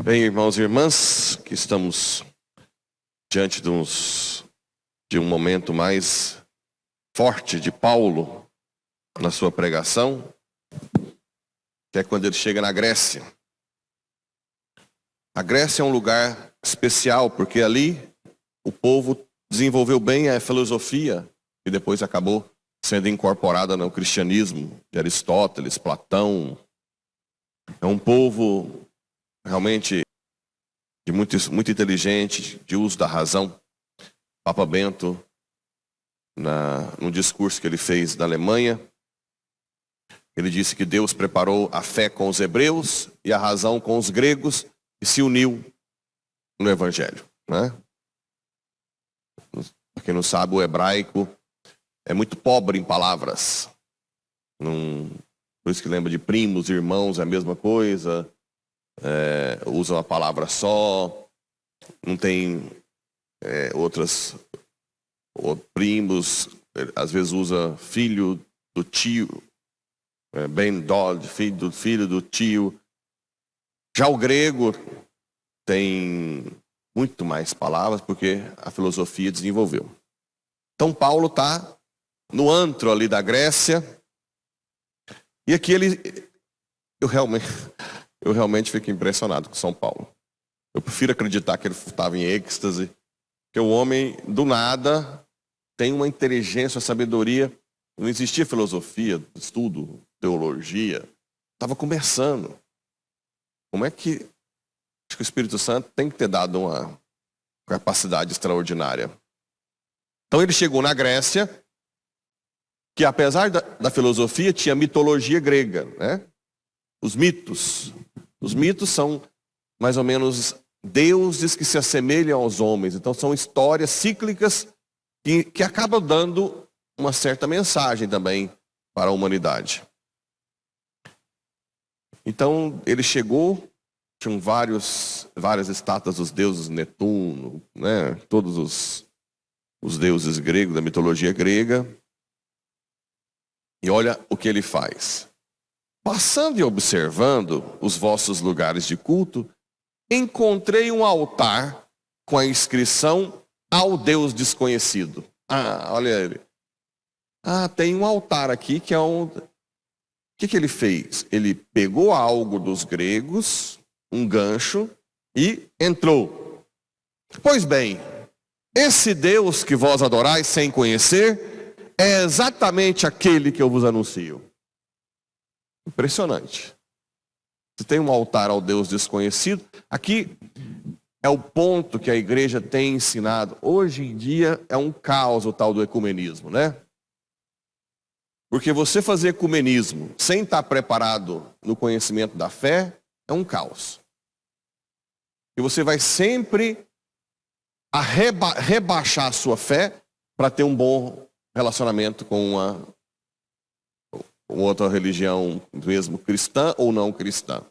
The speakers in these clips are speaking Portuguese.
Bem, irmãos e irmãs, que estamos diante de um momento mais forte de Paulo na sua pregação, que é quando ele chega na Grécia. A Grécia é um lugar especial, porque ali o povo desenvolveu bem a filosofia, e depois acabou sendo incorporada no cristianismo, de Aristóteles, Platão. É um povo realmente muito inteligente, de uso da razão. Papa Bento, no discurso que ele fez na Alemanha, ele disse que Deus preparou a fé com os hebreus e a razão com os gregos e se uniu no Evangelho, né? Para quem não sabe, o hebraico é muito pobre em palavras. Por isso que lembra de primos, irmãos, é a mesma coisa. Usa uma palavra só, não tem primos, às vezes usa filho do tio, ben dod, filho do tio. Já o grego tem muito mais palavras, porque a filosofia desenvolveu. Então Paulo está no antro ali da Grécia, e aqui eu realmente fico impressionado com São Paulo. Eu prefiro acreditar que ele estava em êxtase, que o homem, do nada, tem uma inteligência, uma sabedoria. Não existia filosofia, estudo, teologia. Estava começando. Como é que... Acho que o Espírito Santo tem que ter dado uma capacidade extraordinária. Então ele chegou na Grécia, que apesar da filosofia, tinha mitologia grega, né? Os mitos. Os mitos são mais ou menos deuses que se assemelham aos homens. Então são histórias cíclicas que acabam dando uma certa mensagem também para a humanidade. Então ele chegou, tinham várias estátuas dos deuses Netuno, né? Todos os deuses gregos, da mitologia grega. E olha o que ele faz. Passando e observando os vossos lugares de culto, encontrei um altar com a inscrição ao Deus desconhecido. Olha ele. Tem um altar aqui que é um... O que ele fez? Ele pegou algo dos gregos, um gancho, e entrou. Pois bem, esse Deus que vós adorais sem conhecer é exatamente aquele que eu vos anuncio. Impressionante. Você tem um altar ao Deus desconhecido. Aqui é o ponto que a igreja tem ensinado. Hoje em dia é um caos o tal do ecumenismo, né? Porque você fazer ecumenismo sem estar preparado no conhecimento da fé é um caos. E você vai sempre rebaixar a sua fé para ter um bom relacionamento com uma outra religião, mesmo cristã ou não cristã.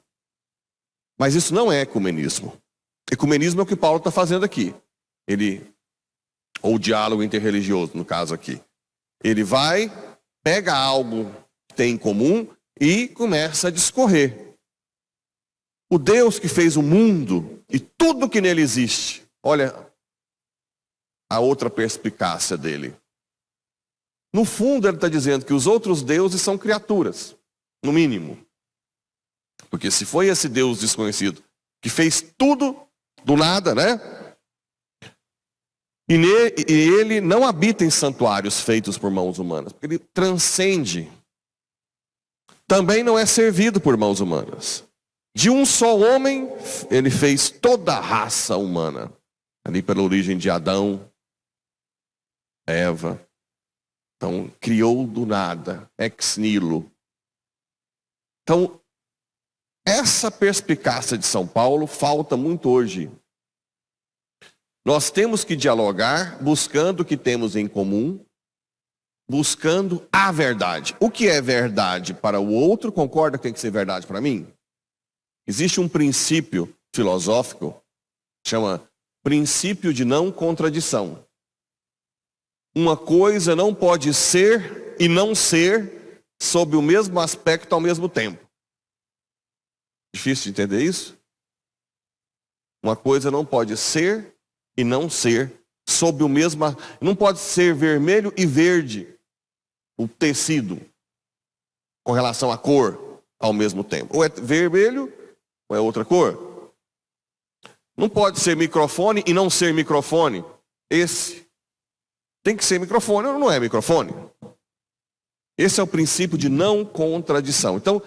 Mas isso não é ecumenismo. Ecumenismo é o que Paulo está fazendo aqui. Ou diálogo interreligioso, no caso aqui. Ele pega algo que tem em comum e começa a discorrer. O Deus que fez o mundo e tudo que nele existe. Olha a outra perspicácia dele. No fundo, ele está dizendo que os outros deuses são criaturas, no mínimo. Porque se foi esse Deus desconhecido que fez tudo do nada, né? E ele não habita em santuários feitos por mãos humanas, porque ele transcende. Também não é servido por mãos humanas. De um só homem, ele fez toda a raça humana. Ali pela origem de Adão, Eva. Então, criou do nada, ex nihilo. Então, essa perspicácia de São Paulo falta muito hoje. Nós temos que dialogar buscando o que temos em comum, buscando a verdade. O que é verdade para o outro, concorda que tem que ser verdade para mim? Existe um princípio filosófico, chama princípio de não contradição. Uma coisa não pode ser e não ser sob o mesmo aspecto ao mesmo tempo. Difícil de entender isso? Uma coisa não pode ser e não ser sob o mesmo... Não pode ser vermelho e verde o tecido com relação à cor ao mesmo tempo. Ou é vermelho ou é outra cor. Não pode ser microfone e não ser microfone. Esse tem que ser microfone ou não é microfone. Esse é o princípio de não contradição. Então,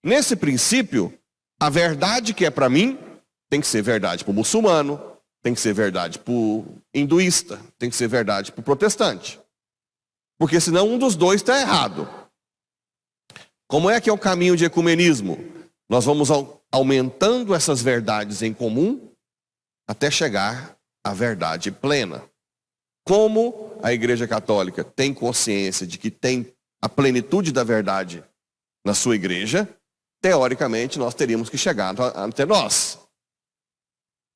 nesse princípio, a verdade que é para mim tem que ser verdade para o muçulmano, tem que ser verdade para o hinduísta, tem que ser verdade para o protestante. Porque senão um dos dois está errado. Como é que é o caminho de ecumenismo? Nós vamos aumentando essas verdades em comum até chegar à verdade plena. Como a Igreja Católica tem consciência de que tem a plenitude da verdade na sua igreja, teoricamente nós teríamos que chegar até nós.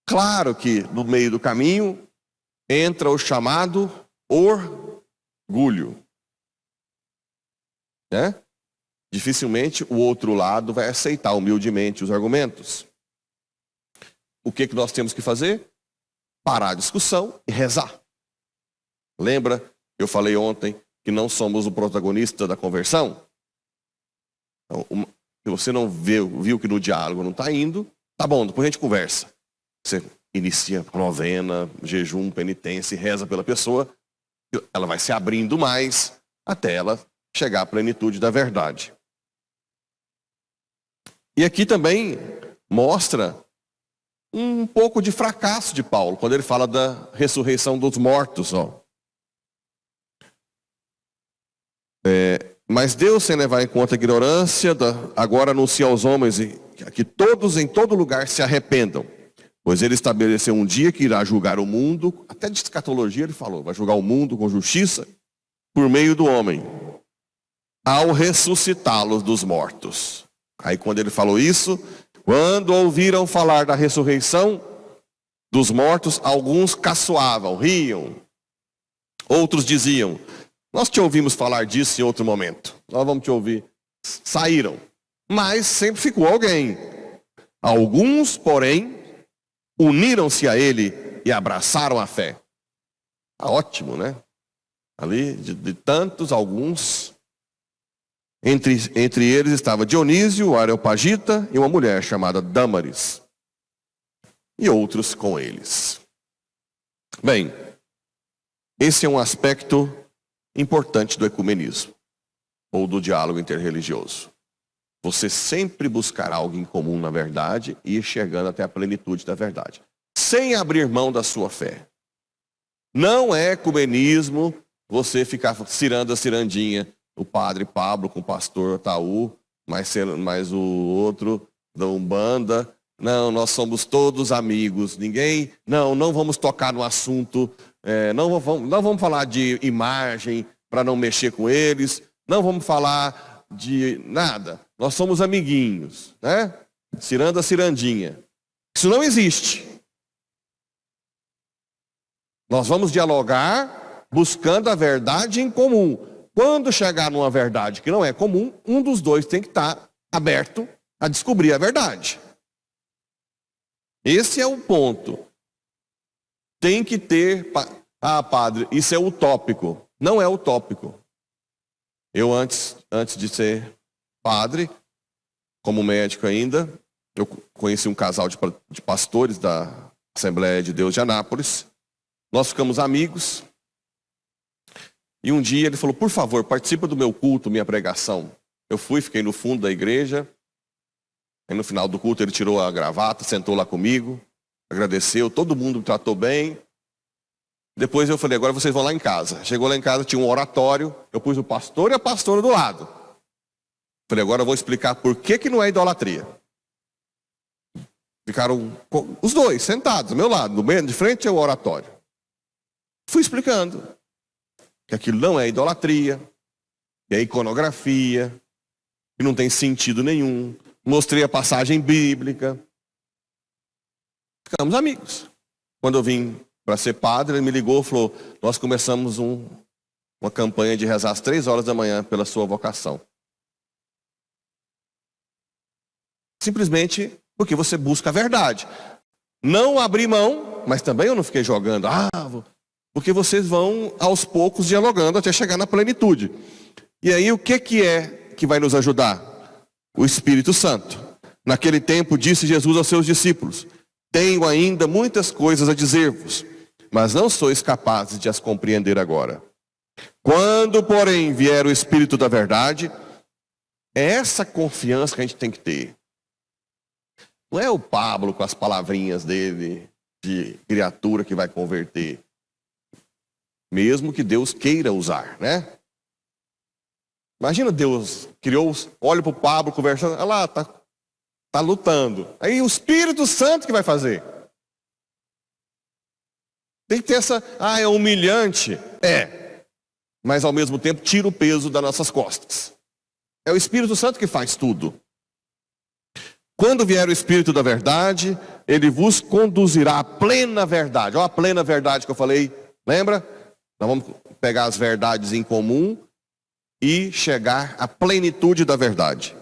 Claro que no meio do caminho entra o chamado orgulho. Né? Dificilmente o outro lado vai aceitar humildemente os argumentos. O que nós temos que fazer? Parar a discussão e rezar. Lembra? Eu falei ontem que não somos o protagonista da conversão? Então, se você não viu que no diálogo não está indo, tá bom, depois a gente conversa. Você inicia novena, jejum, penitência e reza pela pessoa. Ela vai se abrindo mais até ela chegar à plenitude da verdade. E aqui também mostra um pouco de fracasso de Paulo, quando ele fala da ressurreição dos mortos. Mas Deus, sem levar em conta a ignorância, agora anuncia aos homens que todos em todo lugar se arrependam. Pois ele estabeleceu um dia que irá julgar o mundo, até de escatologia ele falou, vai julgar o mundo com justiça, por meio do homem, ao ressuscitá-los dos mortos. Aí quando ele falou isso, quando ouviram falar da ressurreição dos mortos, alguns caçoavam, riam. Outros diziam, nós te ouvimos falar disso em outro momento, nós vamos te ouvir. Saíram, mas sempre ficou alguém. Alguns, porém, uniram-se a ele e abraçaram a fé. Ótimo, né? Ali, de tantos, alguns. Entre eles estava Dionísio, o Areopagita, e uma mulher chamada Dâmaris. E outros com eles. Bem, esse é um aspecto importante do ecumenismo, ou do diálogo interreligioso. Você sempre buscar algo em comum na verdade e ir chegando até a plenitude da verdade. Sem abrir mão da sua fé. Não é ecumenismo você ficar cirando a cirandinha. O padre Pablo com o pastor Taú, mais o outro da Umbanda. Não, nós somos todos amigos. Ninguém, não vamos tocar no assunto. Não vamos falar de imagem para não mexer com eles. Não vamos falar de nada. Nós somos amiguinhos, né? Ciranda, cirandinha. Isso não existe. Nós vamos dialogar buscando a verdade em comum. Quando chegar numa verdade que não é comum, um dos dois tem que estar aberto a descobrir a verdade. Esse é o ponto. Tem que ter... padre, isso é utópico. Não é utópico. Eu antes de ser padre, como médico ainda, eu conheci um casal de pastores da Assembleia de Deus de Anápolis. Nós ficamos amigos. E um dia ele falou, por favor, participa do meu culto, minha pregação. Eu fui, fiquei no fundo da igreja. Aí no final do culto ele tirou a gravata, sentou lá comigo, agradeceu, todo mundo me tratou bem. Depois eu falei, agora vocês vão lá em casa. Chegou lá em casa, tinha um oratório, eu pus o pastor e a pastora do lado. Falei, agora eu vou explicar por que não é idolatria. Ficaram os dois sentados do meu lado, no meio de frente ao oratório. Fui explicando que aquilo não é idolatria, e a iconografia, que não tem sentido nenhum. Mostrei a passagem bíblica. Ficamos amigos. Quando eu vim para ser padre, ele me ligou e falou: nós começamos uma campanha de rezar às 3 horas da manhã pela sua vocação. Simplesmente porque você busca a verdade. Não abri mão, mas também eu não fiquei jogando. Porque vocês vão aos poucos dialogando até chegar na plenitude. E aí o que é que vai nos ajudar? O Espírito Santo. Naquele tempo disse Jesus aos seus discípulos: tenho ainda muitas coisas a dizer-vos, mas não sois capazes de as compreender agora. Quando, porém, vier o Espírito da verdade, é essa confiança que a gente tem que ter. Não é o Pablo com as palavrinhas dele de criatura que vai converter. Mesmo que Deus queira usar, né? Imagina Deus criou, olha para o Pablo conversando, olha lá, tá lutando. Aí o Espírito Santo que vai fazer. Tem que ter essa, é humilhante. Mas ao mesmo tempo tira o peso das nossas costas. É o Espírito Santo que faz tudo. Quando vier o Espírito da verdade, ele vos conduzirá à plena verdade. Olha a plena verdade que eu falei, lembra? Nós vamos pegar as verdades em comum e chegar à plenitude da verdade.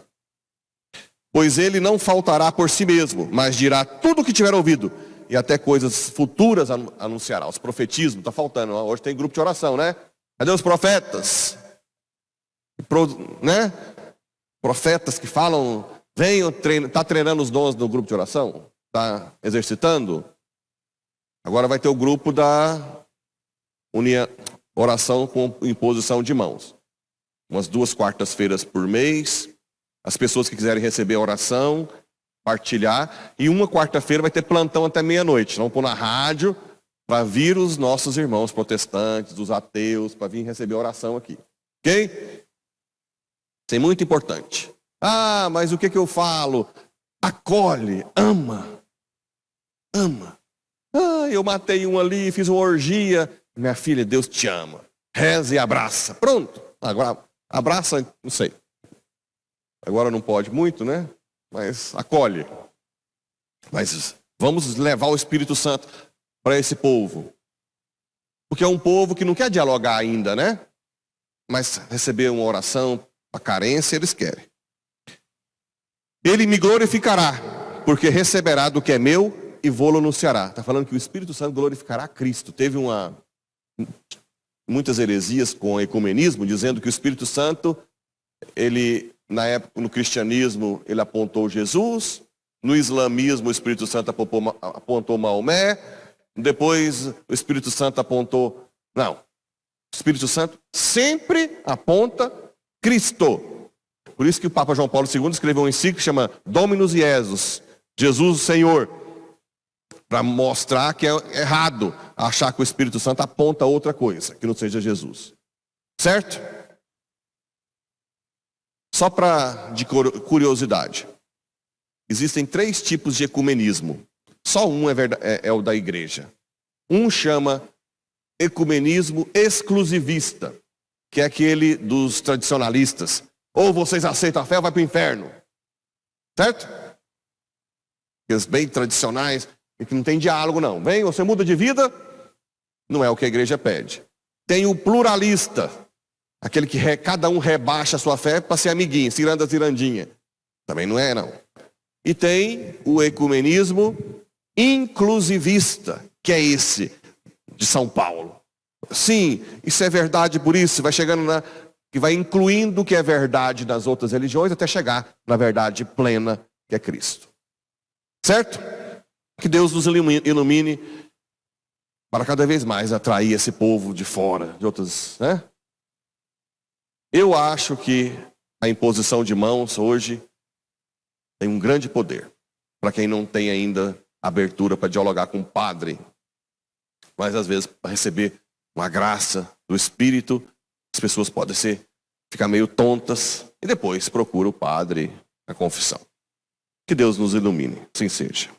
Pois ele não faltará por si mesmo, mas dirá tudo o que tiver ouvido, e até coisas futuras anunciará. Os profetismos, está faltando, hoje tem grupo de oração, né? Cadê os profetas? Né? Profetas que falam, venham treinar, está treinando os dons do grupo de oração? Está exercitando? Agora vai ter o grupo da oração com imposição de mãos. Umas 2 quartas-feiras por mês. As pessoas que quiserem receber a oração, partilhar. E uma quarta-feira vai ter plantão até meia-noite. Vamos pôr na rádio para vir os nossos irmãos protestantes, os ateus, para vir receber a oração aqui. Ok? Isso é muito importante. Mas o que eu falo? Acolhe, ama. Ama. Eu matei um ali, fiz uma orgia. Minha filha, Deus te ama. Reza e abraça. Pronto. Agora, abraça, não sei. Agora não pode muito, né? Mas acolhe. Mas vamos levar o Espírito Santo para esse povo. Porque é um povo que não quer dialogar ainda, né? Mas receber uma oração, a carência, eles querem. Ele me glorificará, porque receberá do que é meu e vou-lo anunciará. Está falando que o Espírito Santo glorificará a Cristo. Teve muitas heresias com o ecumenismo, dizendo que o Espírito Santo, ele, na época, no cristianismo, ele apontou Jesus, no islamismo o Espírito Santo apontou Maomé, depois o Espírito Santo apontou... Não, o Espírito Santo sempre aponta Cristo. Por isso que o Papa João Paulo II escreveu um encíclico que chama Dominus Iesus, Jesus o Senhor, para mostrar que é errado achar que o Espírito Santo aponta outra coisa, que não seja Jesus. Certo? Só de curiosidade. Existem 3 tipos de ecumenismo. Só um é o da igreja. Um chama ecumenismo exclusivista, que é aquele dos tradicionalistas. Ou vocês aceitam a fé ou vai para o inferno. Certo? Os bem tradicionais, e que não tem diálogo não. Vem, você muda de vida, não é o que a igreja pede. Tem o pluralista, aquele que cada um rebaixa a sua fé para ser amiguinho, ciranda, cirandinha. Também não é, não. E tem o ecumenismo inclusivista, que é esse de São Paulo. Sim, isso é verdade por isso, vai chegando que vai incluindo o que é verdade das outras religiões até chegar na verdade plena, que é Cristo. Certo? Que Deus nos ilumine para cada vez mais atrair esse povo de fora, de outras, né? Eu acho que a imposição de mãos hoje tem um grande poder para quem não tem ainda abertura para dialogar com o padre, mas às vezes para receber uma graça do Espírito, as pessoas podem ficar meio tontas e depois procura o padre na confissão. Que Deus nos ilumine, assim seja.